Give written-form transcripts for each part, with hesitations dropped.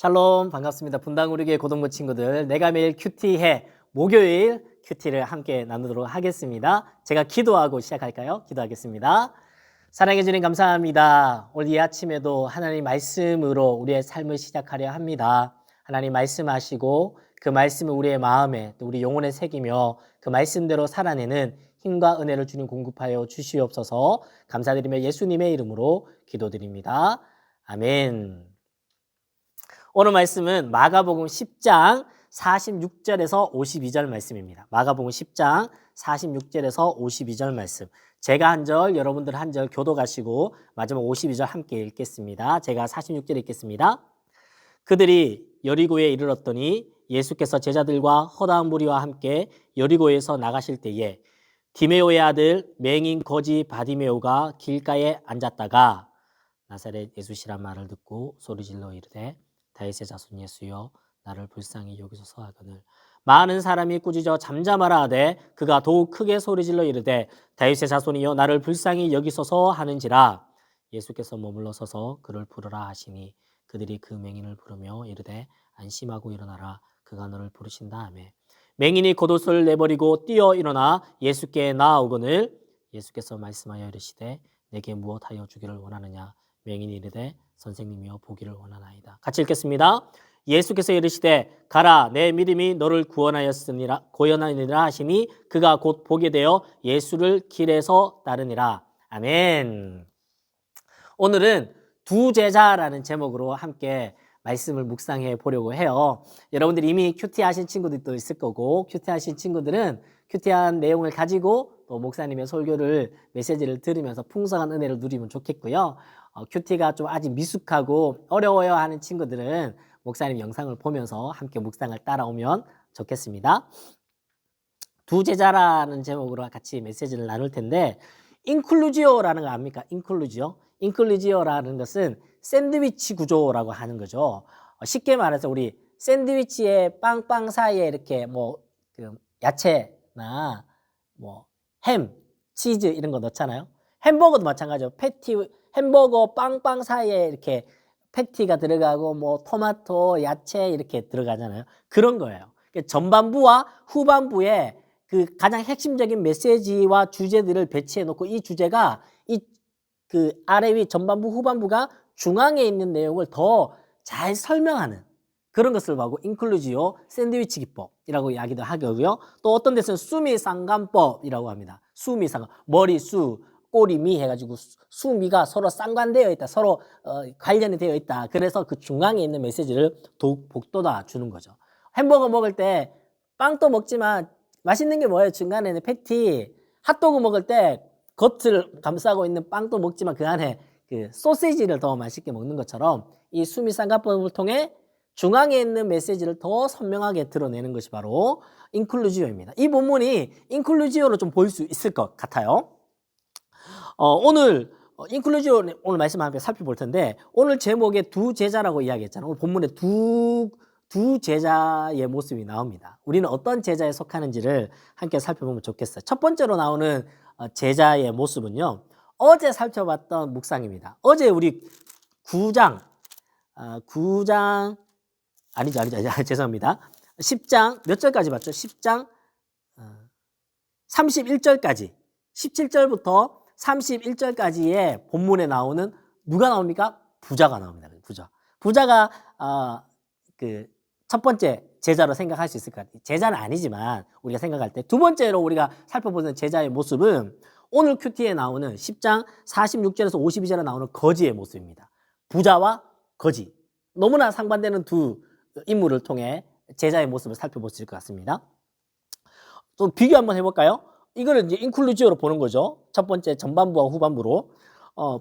샬롬 반갑습니다. 분당 우리 교회 고등부 친구들, 내가 매일 큐티해 목요일 큐티를 함께 나누도록 하겠습니다. 제가 기도하고 시작할까요? 기도하겠습니다. 사랑해 주님 감사합니다. 오늘 이 아침에도 하나님 말씀으로 우리의 삶을 시작하려 합니다. 하나님 말씀하시고 그 말씀을 우리의 마음에 또 우리 영혼에 새기며 그 말씀대로 살아내는 힘과 은혜를 주님 공급하여 주시옵소서. 감사드리며 예수님의 이름으로 기도드립니다. 아멘. 오늘 말씀은 마가복음 10장 46절에서 52절 말씀입니다. 마가복음 10장 46절에서 52절 말씀. 제가 한 절, 여러분들 한 절 교독하시고 마지막 52절 함께 읽겠습니다. 제가 46절 읽겠습니다. 그들이 여리고에 이르렀더니 예수께서 제자들과 허다한 무리와 함께 여리고에서 나가실 때에 디메오의 아들 맹인 거지 바디메오가 길가에 앉았다가 나사렛 예수시란 말을 듣고 소리질러 이르되 다윗의 자손 예수여 나를 불쌍히 여기소서 하거늘 많은 사람이 꾸짖어 잠잠하라 하되 그가 더욱 크게 소리질러 이르되 다윗의 자손이여 나를 불쌍히 여기소서 하는지라. 예수께서 머물러 서서 그를 부르라 하시니 그들이 그 맹인을 부르며 이르되 안심하고 일어나라 그가 너를 부르신다 하매 맹인이 겉옷을 내버리고 뛰어 일어나 예수께 나아오거늘 예수께서 말씀하여 이르시되 내게 무엇하여 주기를 원하느냐. 맹인이 이르되 선생님이여 보기를 원하나이다. 같이 읽겠습니다. 예수께서 이르시되 가라 내 믿음이 너를 구원하였으니라 하시니 그가 곧 보게 되어 예수를 길에서 따르니라. 아멘. 오늘은 두 제자라는 제목으로 함께 말씀을 묵상해 보려고 해요. 여러분들이 이미 큐티 하신 친구들도 있을 거고 큐티 하신 친구들은 큐티한 내용을 가지고 또 목사님의 설교를 메시지를 들으면서 풍성한 은혜를 누리면 좋겠고요. 큐티가 좀 아직 미숙하고 어려워요 하는 친구들은 목사님 영상을 보면서 함께 묵상을 따라오면 좋겠습니다. 두 제자라는 제목으로 같이 메시지를 나눌 텐데 인클루지오라는 거 압니까? 인클루지오라는 것은 샌드위치 구조라고 하는 거죠. 쉽게 말해서 우리 샌드위치의 빵빵 사이에 이렇게 그 야채나 햄, 치즈 이런 거 넣잖아요. 햄버거도 마찬가지죠. 햄버거 빵빵 사이에 이렇게 패티가 들어가고 토마토, 야채 이렇게 들어가잖아요. 그런 거예요. 전반부와 후반부에 그 가장 핵심적인 메시지와 주제들을 배치해 놓고 이 주제가 그 아래 위 전반부 후반부가 중앙에 있는 내용을 더 잘 설명하는 그런 것을 보고 인클루지오 샌드위치 기법이라고 이야기도 하고요. 또 어떤 데서는 수미상관법이라고 합니다. 수미상관 머리 수 꼬리 미 해가지고 수미가 서로 쌍관되어 있다. 서로 관련이 되어 있다. 그래서 그 중앙에 있는 메시지를 복돋아 주는 거죠. 햄버거 먹을 때 빵도 먹지만 맛있는 게 뭐예요? 중간에는 패티, 핫도그 먹을 때 겉을 감싸고 있는 빵도 먹지만 그 안에 그 소시지를 더 맛있게 먹는 것처럼 이 수미상관법을 통해 중앙에 있는 메시지를 더 선명하게 드러내는 것이 바로 인클루지오입니다. 이 본문이 인클루지오로 좀 보일 수 있을 것 같아요. 오늘 인클루지오 오늘 말씀 함께 살펴볼 텐데 오늘 제목에 두 제자라고 이야기했잖아요. 오늘 본문에 두 제자의 모습이 나옵니다. 우리는 어떤 제자에 속하는지를 함께 살펴보면 좋겠어요. 첫 번째로 나오는 제자의 모습은요. 어제 살펴봤던 묵상입니다. 어제 우리 9장 아니죠. 죄송합니다. 10장 몇 절까지 봤죠? 10장 31절까지 17절부터 31절까지의 본문에 나오는 누가 나옵니까? 부자가 나옵니다. 부자가 그 첫 번째 제자로 생각할 수 있을 것 같아요. 제자는 아니지만 우리가 생각할 때 두 번째로 우리가 살펴보는 제자의 모습은 오늘 큐티에 나오는 10장 46절에서 52절에 나오는 거지의 모습입니다. 부자와 거지. 너무나 상반되는 두 인물을 통해 제자의 모습을 살펴볼 수 있을 것 같습니다. 좀 비교 한번 해볼까요? 이거를 이제 인클루지오로 보는 거죠. 첫 번째 전반부와 후반부로.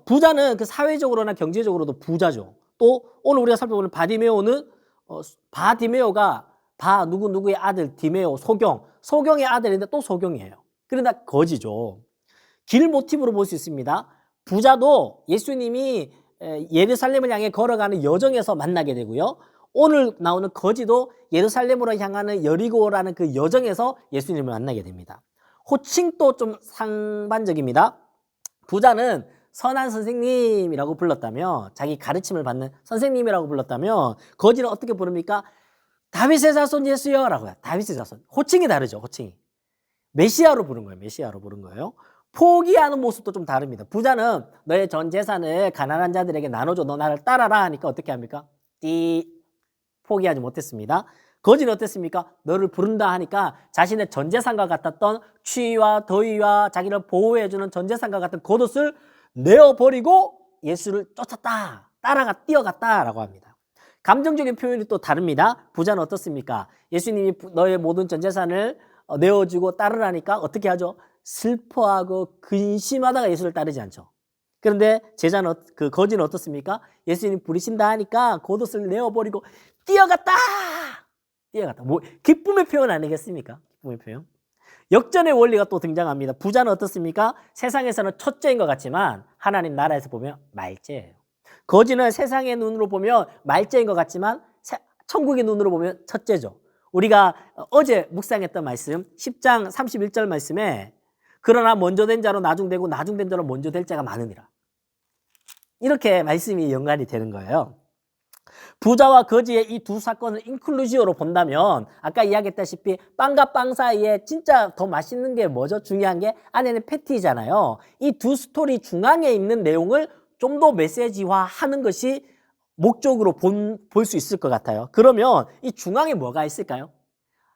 부자는 그 사회적으로나 경제적으로도 부자죠. 또 오늘 우리가 살펴보는 바디메오는 바디메오가 누구의 아들 디메오 소경의 아들인데 또 소경이에요. 그러나 거지죠. 길 모티브로 볼 수 있습니다. 부자도 예수님이 예루살렘을 향해 걸어가는 여정에서 만나게 되고요. 오늘 나오는 거지도 예루살렘으로 향하는 여리고라는 그 여정에서 예수님을 만나게 됩니다. 호칭도 좀 상반적입니다. 부자는 선한 선생님이라고 불렀다면, 자기 가르침을 받는 선생님이라고 불렀다면, 거지는 어떻게 부릅니까? 다윗의 자손 예수여 라고 해요. 다윗의 자손. 호칭이 다르죠. 호칭이. 메시아로 부른 거예요. 메시아로 부른 거예요. 포기하는 모습도 좀 다릅니다. 부자는 너의 전 재산을 가난한 자들에게 나눠줘. 너 나를 따라라 하니까 어떻게 합니까? 포기하지 못했습니다. 거지는 어땠습니까? 너를 부른다 하니까 자신의 전 재산과 같았던 추위와 더위와 자기를 보호해주는 전 재산과 같은 겉옷을 내어버리고 예수를 쫓았다. 따라가 뛰어갔다라고 합니다. 감정적인 표현이 또 다릅니다. 부자는 어떻습니까? 예수님이 너의 모든 전 재산을 내어주고 따르라니까 어떻게 하죠? 슬퍼하고 근심하다가 예수를 따르지 않죠. 그런데 제자는 거지는 어떻습니까? 예수님 부르신다 하니까 겉옷을 내어버리고 뛰어갔다. 뭐 기쁨의 표현 아니겠습니까? 기쁨의 표현. 역전의 원리가 또 등장합니다. 부자는 어떻습니까? 세상에서는 첫째인 것 같지만 하나님 나라에서 보면 말째예요. 거지는 세상의 눈으로 보면 말째인 것 같지만 천국의 눈으로 보면 첫째죠. 우리가 어제 묵상했던 말씀 10장 31절 말씀에 그러나 먼저 된 자로 나중되고 나중된 자로 먼저 될 자가 많으니라. 이렇게 말씀이 연관이 되는 거예요. 부자와 거지의 이 두 사건을 인클루지오로 본다면 아까 이야기했다시피 빵과 빵 사이에 진짜 더 맛있는 게 뭐죠? 중요한 게 안에는 패티잖아요. 이 두 스토리 중앙에 있는 내용을 좀 더 메시지화하는 것이 목적으로 볼 수 있을 것 같아요. 그러면 이 중앙에 뭐가 있을까요?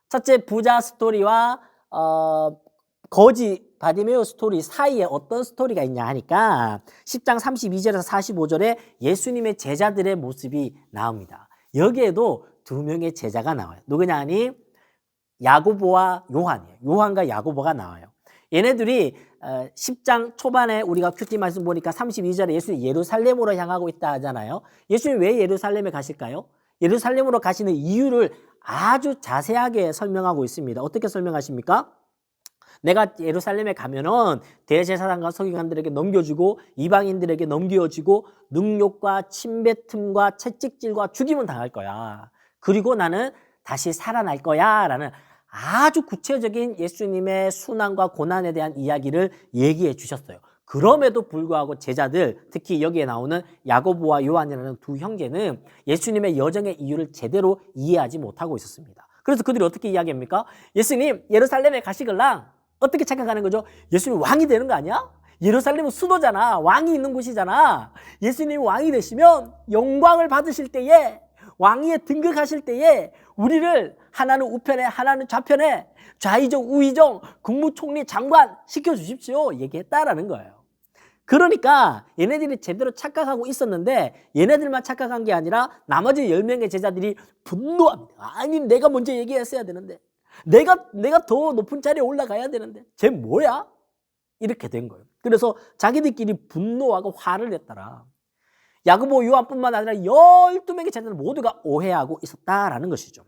첫째 부자 스토리와 거지 바디메오 스토리 사이에 어떤 스토리가 있냐 하니까 10장 32절에서 45절에 예수님의 제자들의 모습이 나옵니다. 여기에도 두 명의 제자가 나와요. 누구냐 하니 야고보와 요한이에요. 요한과 야고보가 나와요. 얘네들이 10장 초반에 우리가 큐티 말씀 보니까 32절에 예수님이 예루살렘으로 향하고 있다 하잖아요. 예수님 왜 예루살렘에 가실까요? 예루살렘으로 가시는 이유를 아주 자세하게 설명하고 있습니다. 어떻게 설명하십니까? 내가 예루살렘에 가면은 대제사장과 서기관들에게 넘겨주고 이방인들에게 넘겨주고 능욕과 침뱉음과 채찍질과 죽임은 당할 거야. 그리고 나는 다시 살아날 거야 라는 아주 구체적인 예수님의 순환과 고난에 대한 이야기를 얘기해 주셨어요. 그럼에도 불구하고 제자들, 특히 여기에 나오는 야고보와 요한이라는 두 형제는 예수님의 여정의 이유를 제대로 이해하지 못하고 있었습니다. 그래서 그들이 어떻게 이야기합니까? 예수님 예루살렘에 가시걸랑 어떻게 착각하는 거죠? 예수님 왕이 되는 거 아니야? 예루살렘은 수도잖아. 왕이 있는 곳이잖아. 예수님이 왕이 되시면 영광을 받으실 때에 왕위에 등극하실 때에 우리를 하나는 우편에 하나는 좌편에 좌의정 우의정 국무총리 장관 시켜주십시오 얘기했다라는 거예요. 그러니까 얘네들이 제대로 착각하고 있었는데 얘네들만 착각한 게 아니라 나머지 10명의 제자들이 분노합니다. 아니 내가 먼저 얘기했어야 되는데 내가 더 높은 자리에 올라가야 되는데 쟤 뭐야? 이렇게 된 거예요. 그래서 자기들끼리 분노하고 화를 냈더라. 야고보 요한뿐만 아니라 12명의 제자들 모두가 오해하고 있었다라는 것이죠.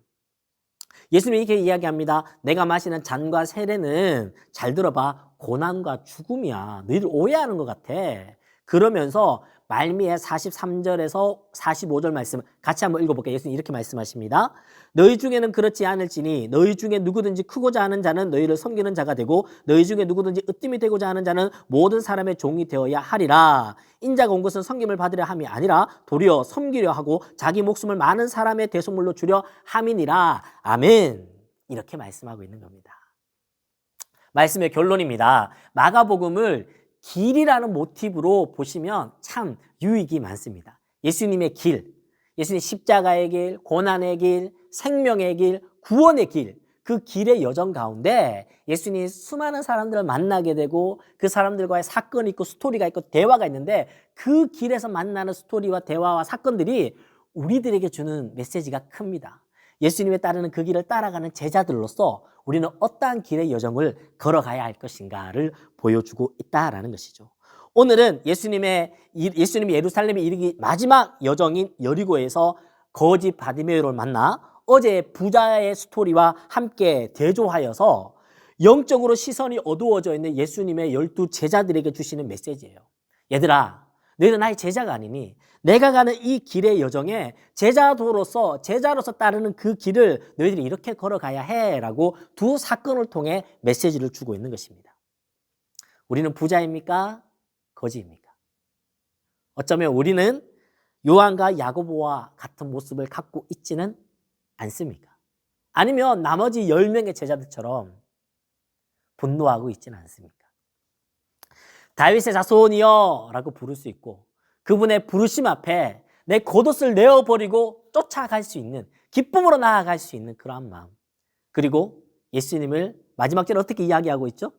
예수님이 이렇게 이야기합니다. 내가 마시는 잔과 세례는 잘 들어봐. 고난과 죽음이야. 너희들 오해하는 것 같아. 그러면서 말미에 43절에서 45절 말씀 같이 한번 읽어볼게요. 예수님 이렇게 말씀하십니다. 너희 중에는 그렇지 않을지니 너희 중에 누구든지 크고자 하는 자는 너희를 섬기는 자가 되고 너희 중에 누구든지 으뜸이 되고자 하는 자는 모든 사람의 종이 되어야 하리라. 인자가 온 것은 섬김을 받으려 함이 아니라 도리어 섬기려 하고 자기 목숨을 많은 사람의 대속물로 주려 함이니라. 아멘. 이렇게 말씀하고 있는 겁니다. 말씀의 결론입니다. 마가복음을 길이라는 모티브로 보시면 참 유익이 많습니다. 예수님의 길, 예수님 십자가의 길, 고난의 길, 생명의 길, 구원의 길, 그 길의 여정 가운데 예수님이 수많은 사람들을 만나게 되고 그 사람들과의 사건이 있고 스토리가 있고 대화가 있는데 그 길에서 만나는 스토리와 대화와 사건들이 우리들에게 주는 메시지가 큽니다. 예수님에 따르는 그 길을 따라가는 제자들로서 우리는 어떠한 길의 여정을 걸어가야 할 것인가를 보여주고 있다라는 것이죠. 오늘은 예수님이 예루살렘에 이르기 마지막 여정인 여리고에서 거지 바디메오를 만나 어제 부자의 스토리와 함께 대조하여서 영적으로 시선이 어두워져 있는 예수님의 12 제자들에게 주시는 메시지예요. 얘들아, 너희는 나의 제자가 아니니 내가 가는 이 길의 여정에 제자로서 따르는 그 길을 너희들이 이렇게 걸어가야 해라고 두 사건을 통해 메시지를 주고 있는 것입니다. 우리는 부자입니까? 거지입니까? 어쩌면 우리는 요한과 야고보와 같은 모습을 갖고 있지는 않습니까? 아니면 나머지 10명의 제자들처럼 분노하고 있지는 않습니까? 다윗의 자손이여 라고 부를 수 있고 그분의 부르심 앞에 내 겉옷을 내어버리고 쫓아갈 수 있는, 기쁨으로 나아갈 수 있는 그러한 마음. 그리고 예수님을 마지막 절 어떻게 이야기하고 있죠?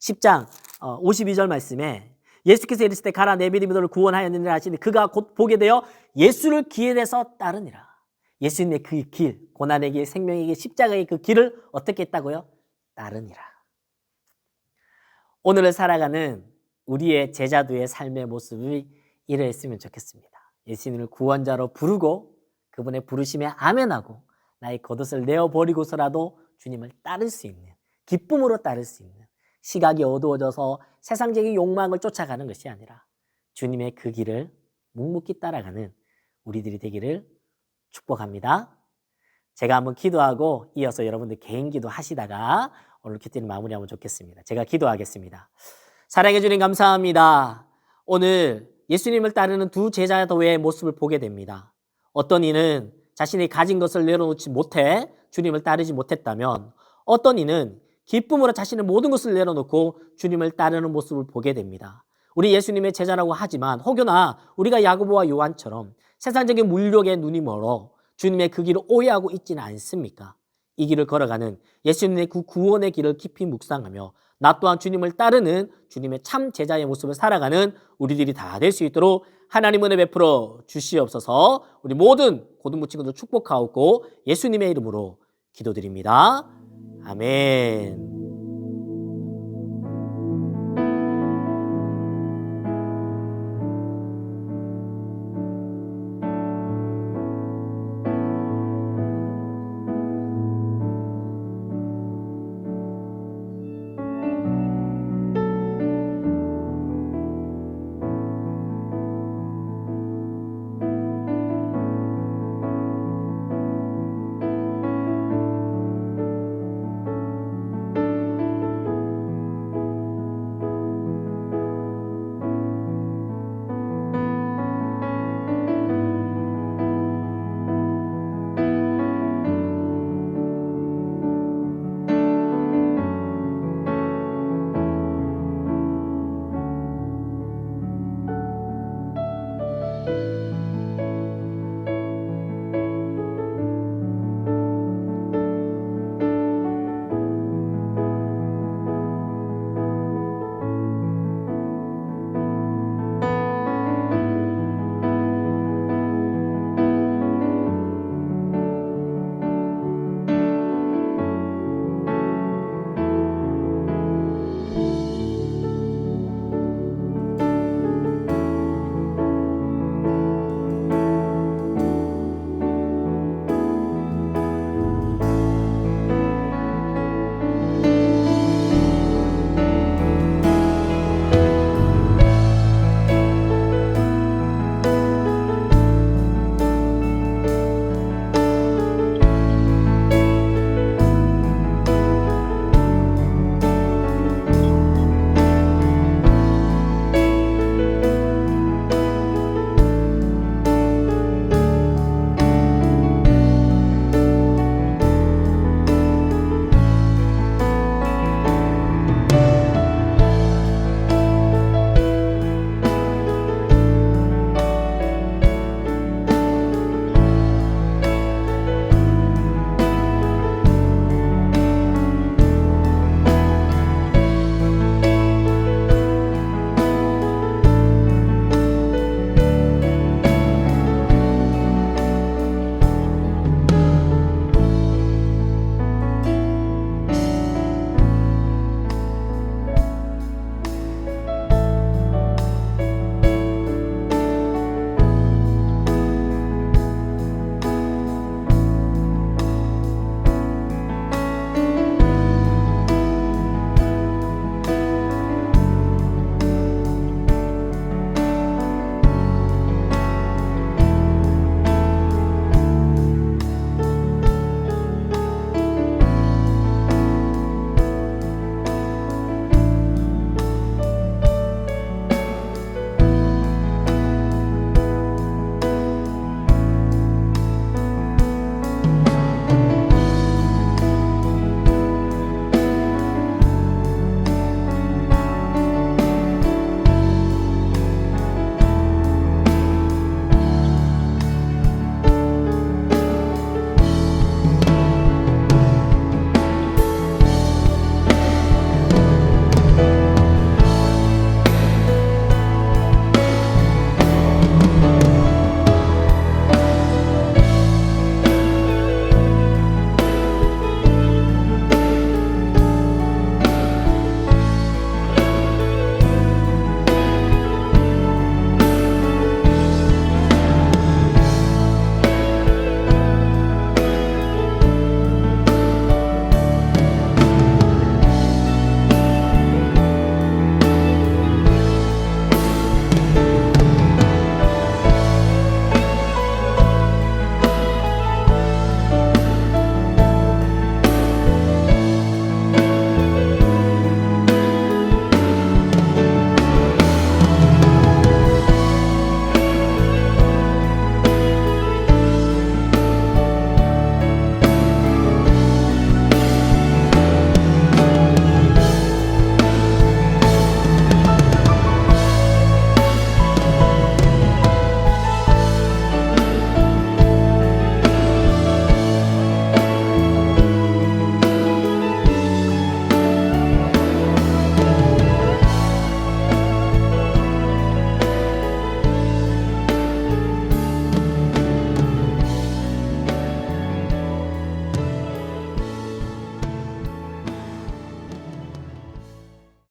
10장 52절 말씀에 예수께서 이르실 때 가라 내 믿음이 너를 구원하였느니라 하시니 그가 곧 보게 되어 예수를 길에 대서 따르니라. 예수님의 그 길, 고난의 길, 생명의 길, 십자가의 그 길을 어떻게 했다고요? 따르니라. 오늘을 살아가는 우리의 제자도의 삶의 모습이 이러했으면 좋겠습니다. 예수님을 구원자로 부르고 그분의 부르심에 아멘하고 나의 겉옷을 내어버리고서라도 주님을 따를 수 있는, 기쁨으로 따를 수 있는, 시각이 어두워져서 세상적인 욕망을 쫓아가는 것이 아니라 주님의 그 길을 묵묵히 따라가는 우리들이 되기를 축복합니다. 제가 한번 기도하고 이어서 여러분들 개인 기도 하시다가 오늘 큐티를 마무리하면 좋겠습니다. 제가 기도하겠습니다. 사랑해 주님 감사합니다. 오늘 예수님을 따르는 두 제자도의 모습을 보게 됩니다. 어떤 이는 자신이 가진 것을 내려놓지 못해 주님을 따르지 못했다면 어떤 이는 기쁨으로 자신의 모든 것을 내려놓고 주님을 따르는 모습을 보게 됩니다. 우리 예수님의 제자라고 하지만 혹여나 우리가 야고보와 요한처럼 세상적인 물욕에 눈이 멀어 주님의 그 길을 오해하고 있지는 않습니까? 이 길을 걸어가는 예수님의 그 구원의 길을 깊이 묵상하며 나 또한 주님을 따르는 주님의 참 제자의 모습을 살아가는 우리들이 다 될 수 있도록 하나님 은혜 베풀어 주시옵소서. 우리 모든 고등부 친구들 축복하옵고 예수님의 이름으로 기도드립니다. 아멘.